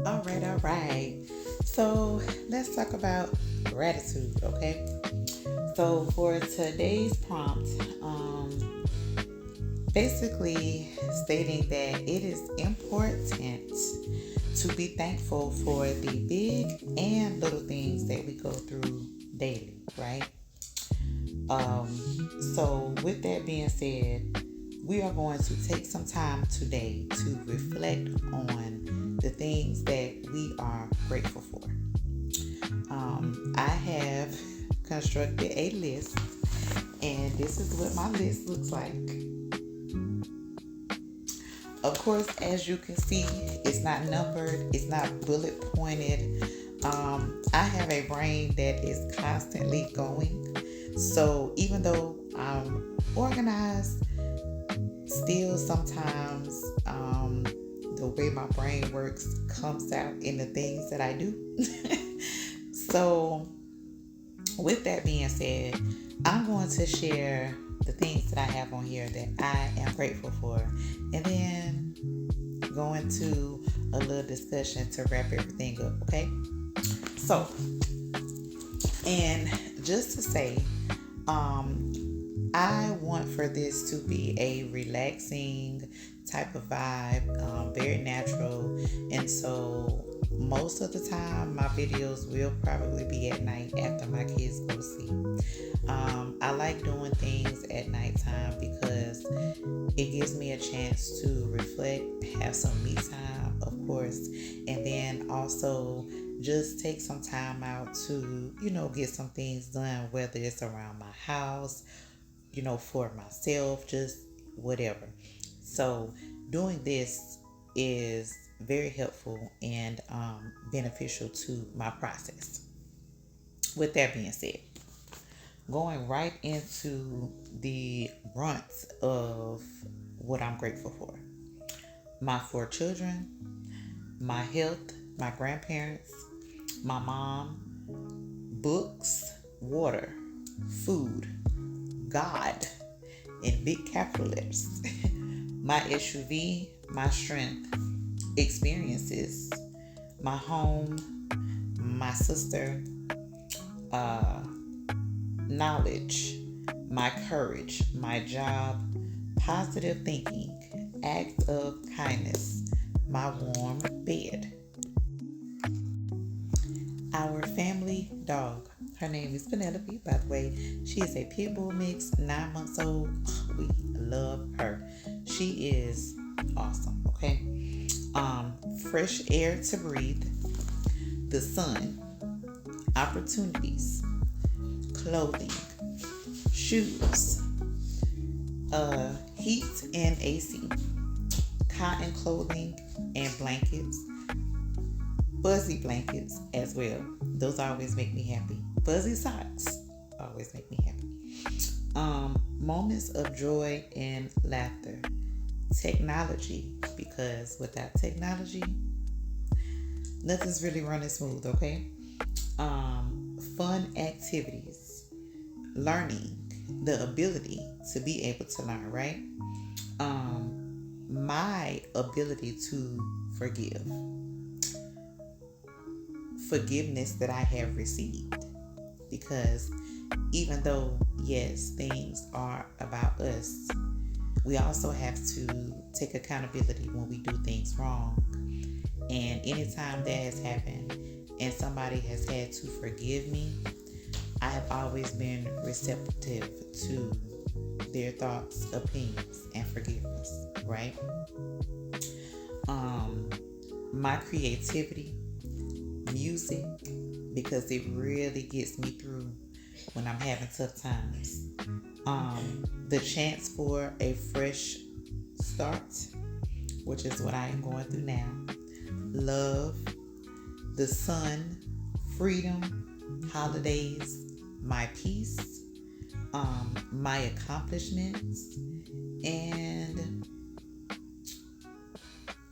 All right. So let's talk about gratitude, okay? So for today's prompt, basically stating that it is important to be thankful for the big and little things that we go through daily, right? Um, so with that being said, we are going to take some time today to reflect on the things that we are grateful for. I have constructed a list, and this is what my list looks like. Of course, as you can see, it's not numbered, it's not bullet pointed. I have a brain that is constantly going. So even though I'm organized, still sometimes the way my brain works comes out in the things that I do. So with that being said, I'm going to share the things that I have on here that I am grateful for, and then go into a little discussion to wrap everything up, okay? So, and just to say, I want for this to be a relaxing type of vibe, very natural, and so most of the time my videos will probably be at night after my kids go to sleep. I like doing things at nighttime because it gives me a chance to reflect, have some me time, of course, and then also just take some time out to, get some things done, whether it's around my house, for myself, just whatever. So doing this is very helpful and beneficial to my process. With that being said, going right into the brunt of what I'm grateful for. My four children, my health, my grandparents, my mom, books, water, food, God, in big capital letters, my SUV, my strength, experiences, my home, my sister, knowledge, my courage, my job, positive thinking, acts of kindness, my warm bed, our family dog. Her name is Penelope, by the way. She is a pit bull mix, 9 months old. We love her. She is awesome, okay? Fresh air to breathe, the sun, opportunities, clothing, shoes, heat and AC, cotton clothing and blankets, fuzzy blankets as well. Those always make me happy. Fuzzy socks always make me happy. Moments of joy and laughter. Technology, because without technology, nothing's really running smooth, okay? Fun activities. Learning, the ability to be able to learn, right? My ability to forgive. Forgiveness that I have received. Because even though, yes, things are about us, we also have to take accountability when we do things wrong. And anytime that has happened and somebody has had to forgive me, I have always been receptive to their thoughts, opinions, and forgiveness, right? My creativity, music, because it really gets me through when I'm having tough times. The chance for a fresh start, which is what I am going through now. Love, the sun, freedom, holidays, my peace, my accomplishments, and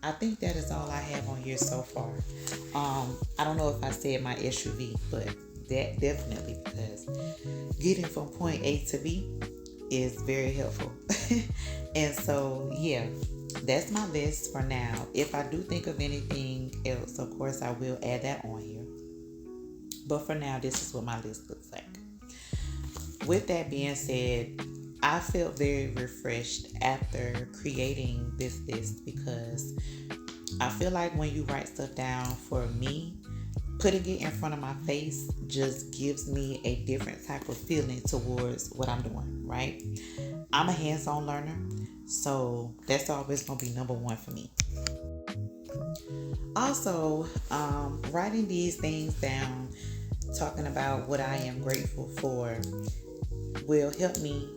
I think that is all I have on here so far. I don't know if I said my SUV, but that definitely, because getting from point A to B is very helpful. And so, yeah, that's my list for now. If I do think of anything anything else, of course, I will add that on here. But for now, this is what my list looks like. With that being said, I felt very refreshed after creating this list because I feel like when you write stuff down, for me, putting it in front of my face just gives me a different type of feeling towards what I'm doing, right? I'm a hands-on learner, so that's always going to be number one for me. Also, writing these things down, talking about what I am grateful for, will help me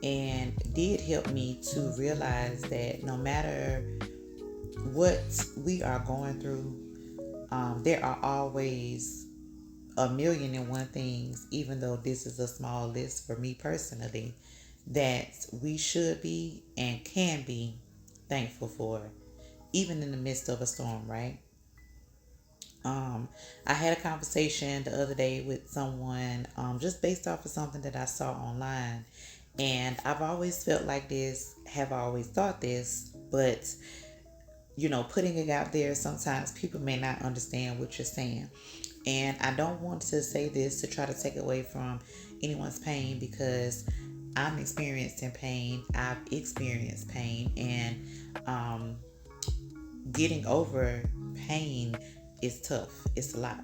and did help me to realize that no matter what we are going through, there are always a million and one things, even though this is a small list for me personally, that we should be and can be thankful for, even in the midst of a storm, right? I had a conversation the other day with someone, just based off of something that I saw online. And I've always felt like this, have always thought this, but putting it out there, sometimes people may not understand what you're saying. And I don't want to say this to try to take away from anyone's pain, because I'm experiencing pain. I've experienced pain, and getting over pain is tough. It's a lot.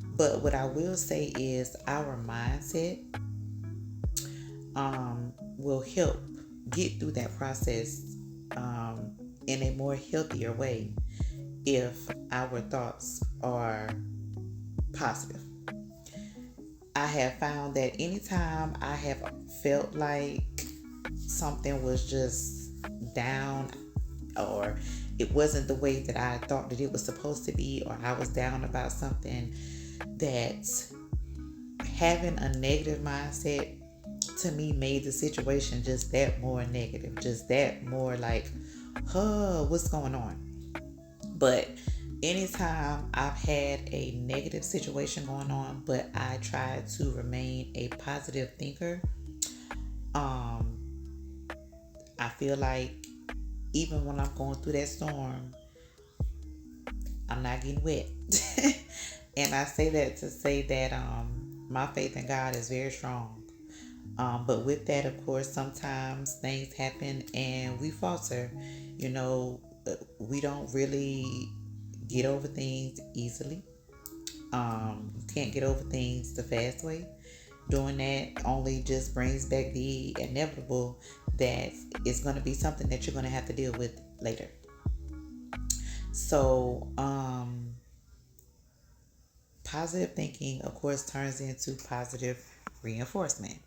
But what I will say is our mindset will help get through that process in a more healthier way if our thoughts are positive. I have found that anytime I have felt like something was just down, or it wasn't the way that I thought that it was supposed to be, or I was down about something, that having a negative mindset to me made the situation just that more negative, just that more like, what's going on? But anytime I've had a negative situation going on, but I try to remain a positive thinker, I feel like even when I'm going through that storm, I'm not getting wet. And I say that to say that my faith in God is very strong. But with that, of course, sometimes things happen and we falter. We don't really get over things easily. You can't get over things the fast way. Doing that only just brings back the inevitable that it's going to be something that you're going to have to deal with later. So, positive thinking, of course, turns into positive reinforcement.